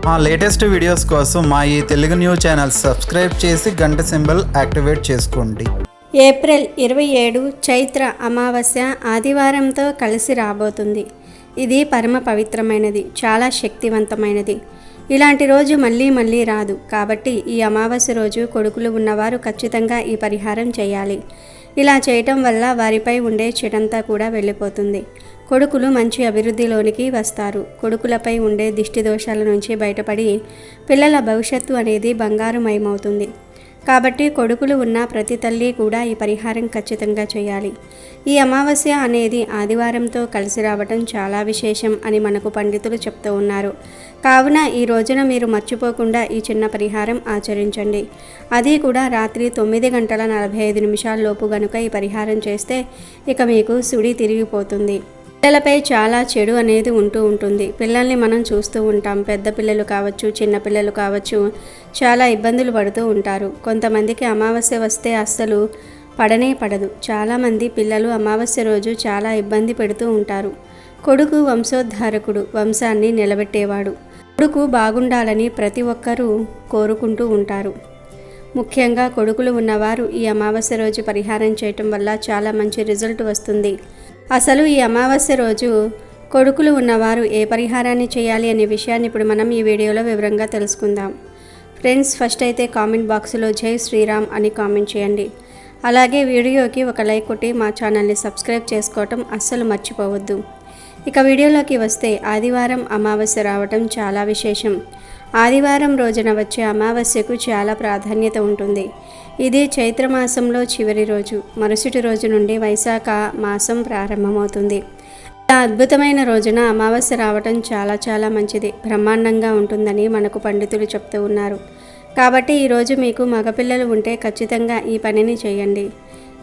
మా latest videos కోసం మా ఈ తెలుగు న్యూస్ ఛానల్ సబ్స్క్రైబ్ చేసి గంట సింబల్ యాక్టివేట్ చేసుకోండి. ఏప్రిల్ 27 చైత్ర అమావాస్య ఆదివారంతో కలిసి రాబోతుంది. ఇది పరమ పవిత్రమైనది, చాలా శక్తివంతమైనది. ఇలాంటి రోజు మళ్ళీ రాదు. కాబట్టి ఈ అమావాస్య రోజు కొడుకులు ఉన్నవారు ఖచ్చితంగా ఈ పరిహారం చేయాలి. ఇలా చేయటం వల్ల వారిపై ఉండే చెడంతా కూడా వెళ్ళిపోతుంది. కొడుకులు మంచి అభివృద్ధిలోనికి వస్తారు. కొడుకులపై ఉండే దిష్టి దోషాల నుంచి బయటపడి పిల్లల భవిష్యత్తు అనేది బంగారుమయమవుతుంది. కాబట్టి కొడుకులు ఉన్న ప్రతి తల్లి కూడా ఈ పరిహారం ఖచ్చితంగా చేయాలి. ఈ అమావాస్య అనేది ఆదివారంతో కలిసి రావటం చాలా విశేషం అని మనకు పండితులు చెప్తూ ఉన్నారు. కావున ఈ రోజున మీరు మర్చిపోకుండా ఈ చిన్న పరిహారం ఆచరించండి. అది కూడా రాత్రి 9:45 లోపు గనుక ఈ పరిహారం చేస్తే ఇక మీకు సుడి తిరిగిపోతుంది. పిల్లలపై చాలా చెడు అనేది ఉంటుంది. పిల్లల్ని మనం చూస్తూ ఉంటాం. పెద్ద పిల్లలు కావచ్చు, చిన్న పిల్లలు కావచ్చు, చాలా ఇబ్బందులు పడుతూ ఉంటారు. కొంతమందికి అమావాస్య వస్తే అస్సలు పడనే పడదు. చాలామంది పిల్లలు అమావాస్య రోజు చాలా ఇబ్బంది పెడుతూ ఉంటారు. కొడుకు వంశోద్ధారకుడు, వంశాన్ని నిలబెట్టేవాడు. కొడుకు బాగుండాలని ప్రతి ఒక్కరూ కోరుకుంటూ ఉంటారు. ముఖ్యంగా కొడుకులు ఉన్నవారు ఈ అమావాస్య రోజు పరిహారం చేయటం వల్ల చాలా మంచి రిజల్ట్ వస్తుంది. అసలు ఈ అమావాస్య రోజు కొడుకులు ఉన్నవారు ఏ పరిహారాన్ని చేయాలి అనే విషయాన్ని ఇప్పుడు మనం ఈ వీడియోలో వివరంగా తెలుసుకుందాం. ఫ్రెండ్స్, ఫస్ట్ అయితే కామెంట్ బాక్స్లో జై శ్రీరామ్ అని కామెంట్ చేయండి. అలాగే వీడియోకి ఒక లైక్ కొట్టి మా ఛానల్ని సబ్స్క్రైబ్ చేసుకోవటం అస్సలు మర్చిపోవద్దు. ఇక వీడియోలోకి వస్తే ఆదివారం అమావాస్య రావటం చాలా విశేషం. ఆదివారం రోజున వచ్చే అమావాస్యకు చాలా ప్రాధాన్యత ఉంటుంది. ఇది చైత్రమాసంలో చివరి రోజు. మరుసటి రోజు నుండి వైశాఖ మాసం ప్రారంభమవుతుంది. ఇలా అద్భుతమైన రోజున అమావాస్య రావటం చాలా మంచిది, బ్రహ్మాండంగా ఉంటుందని మనకు పండితులు చెప్తూ ఉన్నారు. కాబట్టి ఈరోజు మీకు మగపిల్లలు ఉంటే ఖచ్చితంగా ఈ పనిని చేయండి.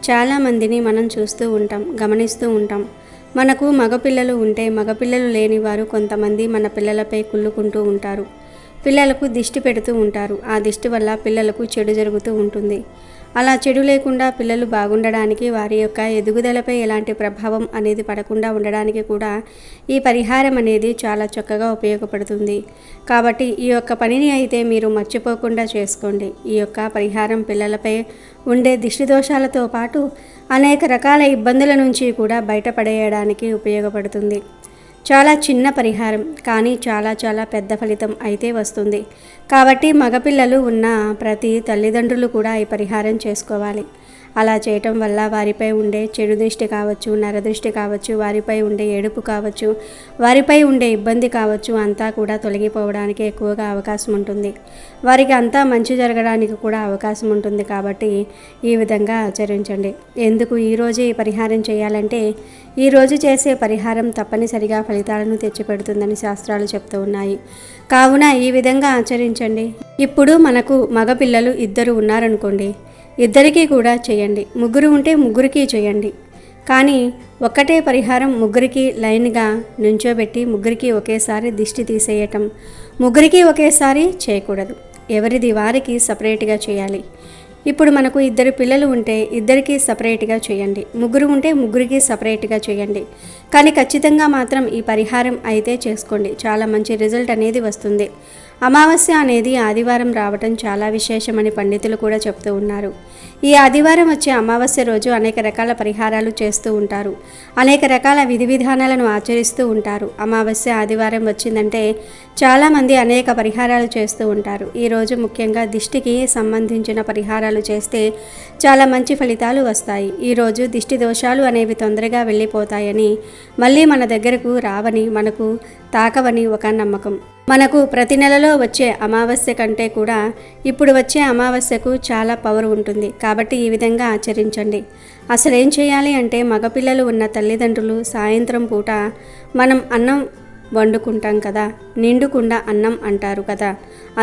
చాలామందిని మనం చూస్తూ ఉంటాం, గమనిస్తూ ఉంటాం. మనకు మగపిల్లలు ఉంటే మగపిల్లలు లేని వారు కొంతమంది మన పిల్లలపై కుళ్ళుకుంటూ ఉంటారు. పిల్లలకు దిష్టి పెడుతూ ఉంటారు. ఆ దిష్టి వల్ల పిల్లలకు చెడు జరుగుతూ ఉంటుంది. అలా చెడు లేకుండా పిల్లలు బాగుండడానికి, వారి యొక్క ఎదుగుదలపై ఎలాంటి ప్రభావం అనేది పడకుండా ఉండడానికి కూడా ఈ పరిహారం అనేది చాలా చక్కగా ఉపయోగపడుతుంది. కాబట్టి ఈ యొక్క పనిని అయితే మీరు మర్చిపోకుండా చేసుకోండి. ఈ యొక్క పరిహారం పిల్లలపై ఉండే దిష్టి దోషాలతో పాటు అనేక రకాల ఇబ్బందుల నుంచి కూడా బయటపడేయడానికి ఉపయోగపడుతుంది. చాలా చిన్న పరిహారం, కానీ చాలా పెద్ద ఫలితం అయితే వస్తుంది. కాబట్టి మగపిల్లలు ఉన్న ప్రతి తల్లిదండ్రులు కూడా ఈ పరిహారం చేసుకోవాలి. అలా చేయటం వల్ల వారిపై ఉండే చెడు దృష్టి కావచ్చు, నరదృష్టి కావచ్చు, వారిపై ఉండే ఏడుపు కావచ్చు, వారిపై ఉండే ఇబ్బంది కావచ్చు, అంతా కూడా తొలగిపోవడానికి ఎక్కువగా అవకాశం ఉంటుంది. వారికి అంతా మంచి జరగడానికి కూడా అవకాశం ఉంటుంది. కాబట్టి ఈ విధంగా ఆచరించండి. ఎందుకు ఈరోజే ఈ పరిహారం చేయాలంటే, ఈరోజు చేసే పరిహారం తప్పనిసరిగా ఫలితాలను తెచ్చిపెడుతుందని శాస్త్రాలు చెప్తూ ఉన్నాయి. కావున ఈ విధంగా ఆచరించండి. ఇప్పుడు మనకు మగపిల్లలు 2 ఉన్నారనుకోండి, ఇద్దరికీ కూడా చేయండి. 3 ఉంటే 3కి చేయండి. కానీ ఒక్కటే పరిహారం 3కి లైన్గా నుంచోబెట్టి 3కి ఒకేసారి దిష్టి తీసేయటం, 3కి ఒకేసారి చేయకూడదు. ఎవరిది వారికి సపరేట్గా చేయాలి. ఇప్పుడు మనకు 2 పిల్లలు ఉంటే 2కి సపరేట్గా చేయండి. 3 ఉంటే 3కి సపరేట్గా చేయండి. కానీ ఖచ్చితంగా మాత్రం ఈ పరిహారం అయితే చేసుకోండి. చాలా మంచి రిజల్ట్ అనేది వస్తుంది. అమావాస్య అనేది ఆదివారం రావటం చాలా విశేషమని పండితులు కూడా చెప్తూ ఉన్నారు. ఈ ఆదివారం వచ్చే అమావాస్య రోజు అనేక రకాల పరిహారాలు చేస్తూ ఉంటారు. అనేక రకాల విధి విధానాలను ఆచరిస్తూ ఉంటారు. అమావాస్య ఆదివారం వచ్చిందంటే చాలామంది అనేక పరిహారాలు చేస్తూ ఉంటారు. ఈరోజు ముఖ్యంగా దిష్టికి సంబంధించిన పరిహారాలు చేస్తే చాలా మంచి ఫలితాలు వస్తాయి. ఈరోజు దిష్టి దోషాలు అనేవి తొందరగా వెళ్ళిపోతాయని, మళ్ళీ మన దగ్గరకు రావని, మనకు తాకవని ఒక నమ్మకం. మనకు ప్రతి నెలలో వచ్చే అమావాస్య కంటే కూడా ఇప్పుడు వచ్చే అమావాస్యకు చాలా పవర్ ఉంటుంది. కాబట్టి ఈ విధంగా ఆచరించండి. అసలు ఏం చేయాలి అంటే, మగపిల్లలు ఉన్న తల్లిదండ్రులు సాయంత్రం పూట మనం అన్నం వండుకుంటాం కదా, నిండుకుండా అన్నం అంటారు కదా,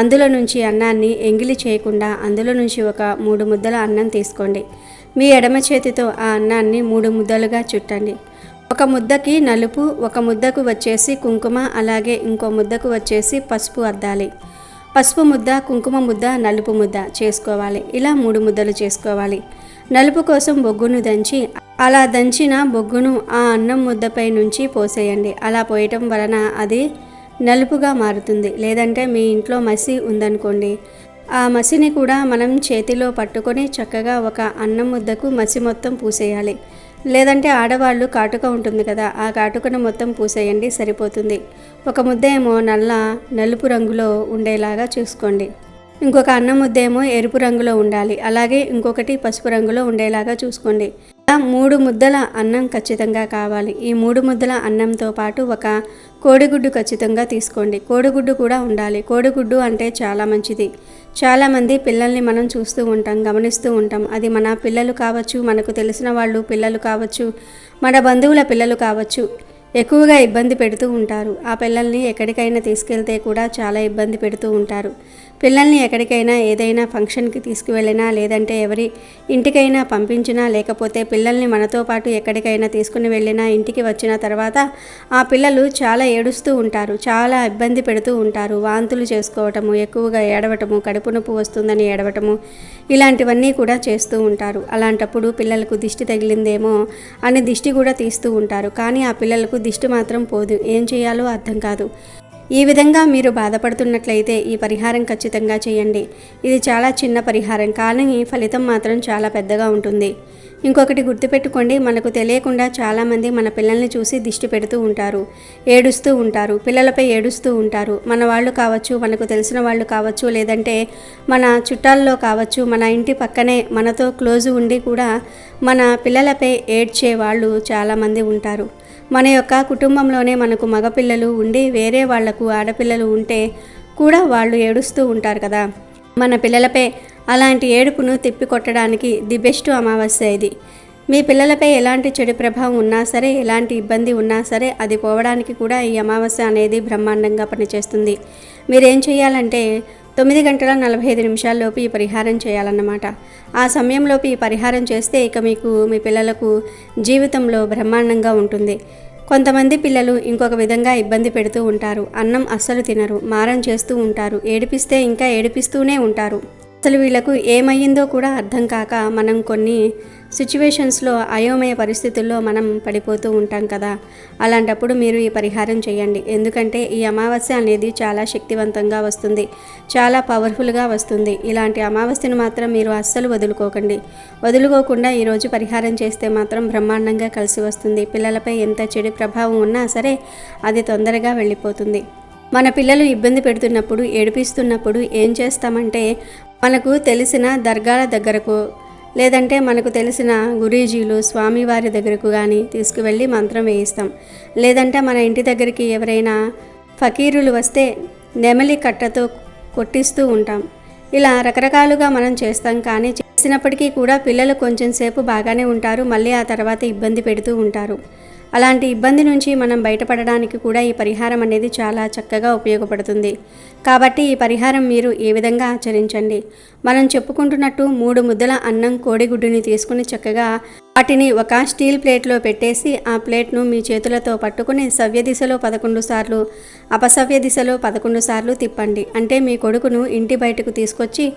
అందులో నుంచి అన్నాన్ని ఎంగిలి చేయకుండా అందులో నుంచి ఒక 3 ముద్దల అన్నం తీసుకోండి. మీ ఎడమ చేతితో ఆ అన్నాన్ని 3 ముద్దలుగా చుట్టండి. ఒక ముద్దకి నలుపు, ఒక ముద్దకు వచ్చేసి కుంకుమ, అలాగే ఇంకో ముద్దకు వచ్చేసి పసుపు అద్దాలి. పసుపు ముద్ద, కుంకుమ ముద్ద, నలుపు ముద్ద చేసుకోవాలి. ఇలా 3 ముద్దలు చేసుకోవాలి. నలుపు కోసం బొగ్గును దంచి, అలా దంచిన బొగ్గును ఆ అన్నం ముద్దపై నుంచి పోసేయండి. అలా పోయటం వలన అది నలుపుగా మారుతుంది. లేదంటే మీ ఇంట్లో మసి ఉందనుకోండి, ఆ మసిని కూడా మనం చేతిలో పట్టుకొని చక్కగా ఒక అన్నం ముద్దకు మసి మొత్తం పూసేయాలి. లేదంటే ఆడవాళ్ళు కాటుక ఉంటుంది కదా, ఆ కాటుకను మొత్తం పూసేయండి, సరిపోతుంది. ఒక ముద్ద ఏమో నలుపు రంగులో ఉండేలాగా చూసుకోండి. ఇంకొక అన్నం ముద్ద ఏమో ఎరుపు రంగులో ఉండాలి. అలాగే ఇంకొకటి పసుపు రంగులో ఉండేలాగా చూసుకోండి. 3 ముద్దల అన్నం ఖచ్చితంగా కావాలి. ఈ 3 ముద్దల అన్నంతో పాటు ఒక కోడిగుడ్డు ఖచ్చితంగా తీసుకోండి. కోడిగుడ్డు కూడా ఉండాలి. కోడిగుడ్డు అంటే చాలా మంచిది. చాలామంది పిల్లల్ని మనం చూస్తూ ఉంటాం, గమనిస్తూ ఉంటాం. అది మన పిల్లలు కావచ్చు, మనకు తెలిసిన వాళ్ళు పిల్లలు కావచ్చు, మన బంధువుల పిల్లలు కావచ్చు, ఎక్కువగా ఇబ్బంది పెడుతూ ఉంటారు. ఆ పిల్లల్ని ఎక్కడికైనా తీసుకెళ్తే కూడా చాలా ఇబ్బంది పెడుతూ ఉంటారు. పిల్లల్ని ఎక్కడికైనా ఏదైనా ఫంక్షన్కి తీసుకువెళ్ళినా, లేదంటే ఎవరి ఇంటికైనా పంపించినా, లేకపోతే పిల్లల్ని మనతో పాటు ఎక్కడికైనా తీసుకుని వెళ్ళినా, ఇంటికి వచ్చిన తర్వాత ఆ పిల్లలు చాలా ఏడుస్తూ ఉంటారు, చాలా ఇబ్బంది పెడుతూ ఉంటారు. వాంతులు చేసుకోవటము, ఎక్కువగా ఏడవటము, కడుపు నొప్పి వస్తుందని ఏడవటము, ఇలాంటివన్నీ కూడా చేస్తూ ఉంటారు. అలాంటప్పుడు పిల్లలకు దిష్టి తగిలిందేమో అని దిష్టి కూడా తీస్తూ ఉంటారు. కానీ ఆ పిల్లలకు దిష్టి మాత్రం పోదు. ఏం చేయాలో అర్థం కాదు. ఈ విధంగా మీరు బాధపడుతున్నట్లయితే ఈ పరిహారం ఖచ్చితంగా చేయండి. ఇది చాలా చిన్న పరిహారం, కానీ ఫలితం మాత్రం చాలా పెద్దగా ఉంటుంది. ఇంకొకటి గుర్తుపెట్టుకోండి, మనకు తెలియకుండా చాలామంది మన పిల్లల్ని చూసి దిష్టి పెడుతూ ఉంటారు, ఏడుస్తూ ఉంటారు, పిల్లలపై ఏడుస్తూ ఉంటారు. మన వాళ్ళు కావచ్చు, మనకు తెలిసిన వాళ్ళు కావచ్చు, లేదంటే మన చుట్టాల్లో కావచ్చు, మన ఇంటి పక్కనే మనతో క్లోజ్ ఉండి కూడా మన పిల్లలపై ఏడ్చే వాళ్ళు చాలామంది ఉంటారు. మన యొక్క కుటుంబంలోనే మనకు మగపిల్లలు ఉండి వేరే వాళ్లకు ఆడపిల్లలు ఉంటే కూడా వాళ్ళు ఏడుస్తూ ఉంటారు కదా. మన పిల్లలపై అలాంటి ఏడుపును తిప్పికొట్టడానికి ది బెస్ట్ అమావాస్య ఇది. మీ పిల్లలపై ఎలాంటి చెడు ప్రభావం ఉన్నా సరే, ఎలాంటి ఇబ్బంది ఉన్నా సరే, అది పోవడానికి కూడా ఈ అమావాస్య అనేది బ్రహ్మాండంగా పనిచేస్తుంది. మీరేం చేయాలంటే 9:45 ఈ పరిహారం చేయాలన్నమాట. ఆ సమయంలోపు ఈ పరిహారం చేస్తే ఇక మీకు మీ పిల్లలకు జీవితంలో బ్రహ్మాండంగా ఉంటుంది. కొంతమంది పిల్లలు ఇంకొక విధంగా ఇబ్బంది పెడుతూ ఉంటారు. అన్నం అస్సలు తినరు, మారం చేస్తూ ఉంటారు, ఏడిపిస్తే ఇంకా ఏడిపిస్తూనే ఉంటారు. అసలు వీళ్ళకు ఏమయ్యిందో కూడా అర్థం కాక మనం కొన్ని సిచ్యువేషన్స్లో అయోమయ పరిస్థితుల్లో మనం పడిపోతూ ఉంటాం కదా. అలాంటప్పుడు మీరు ఈ పరిహారం చేయండి. ఎందుకంటే ఈ అమావాస్య అనేది చాలా శక్తివంతంగా వస్తుంది, చాలా పవర్ఫుల్గా వస్తుంది. ఇలాంటి అమావాస్యను మాత్రం మీరు అస్సలు వదులుకోకుండా ఈరోజు పరిహారం చేస్తే మాత్రం బ్రహ్మాండంగా కలిసి వస్తుంది. పిల్లలపై ఎంత చెడు ప్రభావం ఉన్నా సరే అది తొందరగా వెళ్ళిపోతుంది. మన పిల్లలు ఇబ్బంది పెడుతున్నప్పుడు, ఏడిపిస్తున్నప్పుడు ఏం చేస్తామంటే, మనకు తెలిసిన దర్గాల దగ్గరకు, లేదంటే మనకు తెలిసిన గురీజీలు, స్వామివారి దగ్గరకు కానీ తీసుకువెళ్ళి మంత్రం వేయిస్తాం. లేదంటే మన ఇంటి దగ్గరికి ఎవరైనా ఫకీరులు వస్తే నెమలి కట్టతో కొట్టిస్తూ ఉంటాం. ఇలా రకరకాలుగా మనం చేస్తాం. కానీ చేసినప్పటికీ కూడా పిల్లలు కొంచెం సేపు బాగానే ఉంటారు, మళ్ళీ ఆ తర్వాత ఇబ్బంది పెడుతూ ఉంటారు. అలాంటి ఇబ్బంది నుంచి మనం బయటపడడానికి కూడా ఈ పరిహారం అనేది చాలా చక్కగా ఉపయోగపడుతుంది. కాబట్టి ఈ పరిహారం మీరు ఈ విధంగా ఆచరించండి. మనం చెప్పుకుంటున్నట్టు 3 ముద్దల అన్నం, కోడిగుడ్డుని తీసుకుని చక్కగా వాటిని ఒక స్టీల్ ప్లేట్లో పెట్టేసి ఆ ప్లేట్ను మీ చేతులతో పట్టుకుని సవ్య దిశలో 11 సార్లు, అపసవ్య దిశలో 11 సార్లు తిప్పండి. అంటే మీ కొడుకును ఇంటి బయటకు తీసుకొచ్చి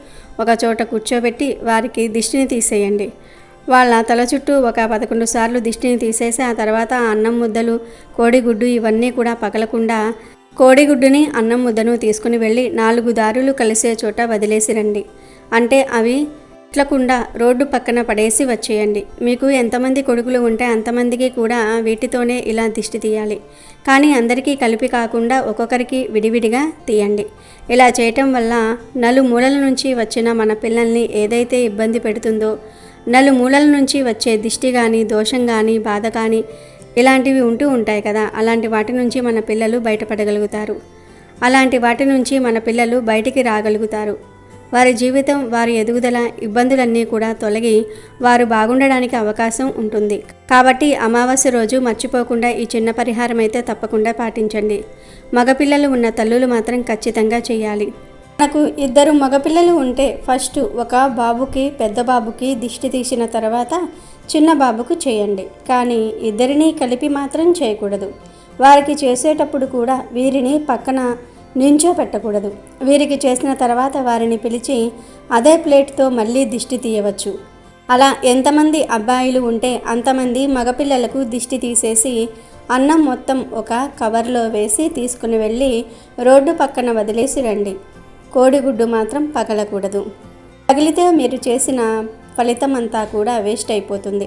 ఒక చోట కూర్చోబెట్టి వారికి దిష్టిని తీసేయండి. వాళ్ళ తల చుట్టూ ఒక 11 సార్లు దిష్టిని తీసేసి ఆ తర్వాత అన్నం ముద్దలు, కోడిగుడ్డు ఇవన్నీ కూడా పగలకుండా కోడిగుడ్డుని, అన్నం ముద్దను తీసుకుని వెళ్ళి 4 దారులు కలిసే చోట వదిలేసి రండి. అంటే అవి ఇట్లకుండా రోడ్డు పక్కన పడేసి వచ్చేయండి. మీకు ఎంతమంది కొడుకులు ఉంటే అంతమందికి కూడా వీటితోనే ఇలా దిష్టి తీయాలి. కానీ అందరికీ కలిపి కాకుండా ఒక్కొక్కరికి విడివిడిగా తీయండి. ఇలా చేయటం వల్ల నలుమూలల నుంచి వచ్చిన మన పిల్లల్ని ఏదైతే ఇబ్బంది పెడుతుందో, నలుమూలల నుంచి వచ్చే దిష్టి కానీ, దోషం కానీ, బాధ కానీ ఇలాంటివి ఉంటూ ఉంటాయి కదా, అలాంటి వాటి నుంచి మన పిల్లలు బయటపడగలుగుతారు. అలాంటి వాటి నుంచి మన పిల్లలు బయటికి రాగలుగుతారు. వారి జీవితం, వారి ఎదుగుదల, ఇబ్బందులన్నీ కూడా తొలగి వారు బాగుండడానికి అవకాశం ఉంటుంది. కాబట్టి అమావాస్య రోజు మర్చిపోకుండా ఈ చిన్న పరిహారం అయితే తప్పకుండా పాటించండి. మగపిల్లలు ఉన్న తల్లులు మాత్రం ఖచ్చితంగా చేయాలి. నాకు 2 మగపిల్లలు ఉంటే ఫస్ట్ ఒక బాబుకి, పెద్ద బాబుకి దిష్టి తీసిన తర్వాత చిన్న బాబుకు చేయండి. కానీ ఇద్దరినీ కలిపి మాత్రం చేయకూడదు. వారికి చేసేటప్పుడు కూడా వీరిని పక్కన నించోపెట్టకూడదు. వీరికి చేసిన తర్వాత వారిని పిలిచి అదే ప్లేట్తో మళ్ళీ దిష్టి తీయవచ్చు. అలా ఎంతమంది అబ్బాయిలు ఉంటే అంతమంది మగపిల్లలకు దిష్టి తీసేసి అన్నం మొత్తం ఒక కవర్లో వేసి తీసుకుని వెళ్ళి రోడ్డు పక్కన వదిలేసి రండి. కోడిగుడ్డు మాత్రం పగలకూడదు. పగిలితే మీరు చేసిన ఫలితం అంతా కూడా వేస్ట్ అయిపోతుంది.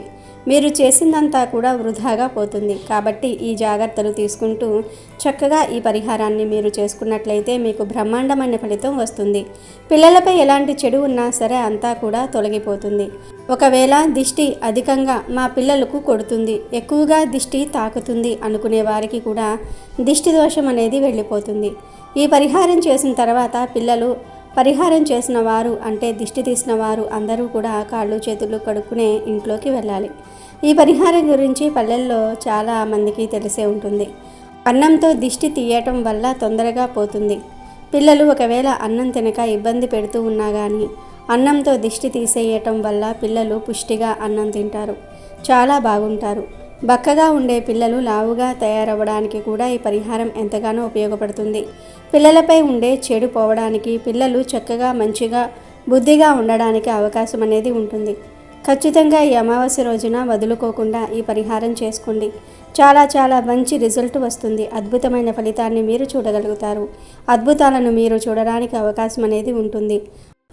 మీరు చేసిందంతా కూడా వృధాగా పోతుంది. కాబట్టి ఈ జాగ్రత్తలు తీసుకుంటూ చక్కగా ఈ పరిహారాన్ని మీరు చేసుకున్నట్లయితే మీకు బ్రహ్మాండమైన ఫలితం వస్తుంది. పిల్లలపై ఎలాంటి చెడు ఉన్నా సరే అంతా కూడా తొలగిపోతుంది. ఒకవేళ దిష్టి అధికంగా మా పిల్లలకు కొడుతుంది, ఎక్కువగా దిష్టి తాకుతుంది అనుకునే వారికి కూడా దిష్టి దోషం అనేది వెళ్ళిపోతుంది. ఈ పరిహారం చేసిన తర్వాత పిల్లలు పరిహారం చేసిన వారు అంటే దిష్టి తీసిన వారు అందరూ కూడా కాళ్ళు చేతులు కడుక్కునే ఇంట్లోకి వెళ్ళాలి. ఈ పరిహారం గురించి పల్లెల్లో చాలా మందికి తెలిసే ఉంటుంది. అన్నంతో దిష్టి తీయటం వల్ల తొందరగా పోతుంది. పిల్లలు ఒకవేళ అన్నం తినక ఇబ్బంది పెడుతూ ఉన్నా కానీ అన్నంతో దిష్టి తీసేయటం వల్ల పిల్లలు పుష్టిగా అన్నం తింటారు, చాలా బాగుంటారు. బక్కగా ఉండే పిల్లలు లావుగా తయారవ్వడానికి కూడా ఈ పరిహారం ఎంతగానో ఉపయోగపడుతుంది. పిల్లలపై ఉండే చెడు పోవడానికి, పిల్లలు చక్కగా మంచిగా బుద్ధిగా ఉండడానికి అవకాశం అనేది ఉంటుంది. ఖచ్చితంగా ఈ అమావాస్య రోజున వదులుకోకుండా ఈ పరిహారం చేసుకోండి. చాలా చాలా మంచి రిజల్ట్ వస్తుంది. అద్భుతమైన ఫలితాన్ని మీరు చూడగలుగుతారు. అద్భుతాలను మీరు చూడడానికి అవకాశం అనేది ఉంటుంది.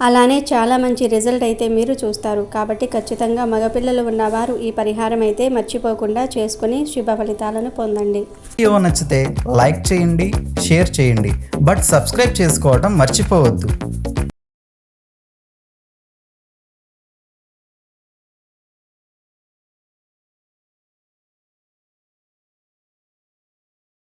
అలానే చాలా మంచి రిజల్ట్ అయితే మీరు చూస్తారు. కాబట్టి ఖచ్చితంగా మగపిల్లలు ఉన్నవారు ఈ పరిహారం అయితే మర్చిపోకుండా చేసుకుని శుభ ఫలితాలను పొందండి. వీడియో నచ్చితే లైక్ చేయండి, షేర్ చేయండి, బట్ సబ్స్క్రైబ్ చేసుకోవడం మర్చిపోవద్దు.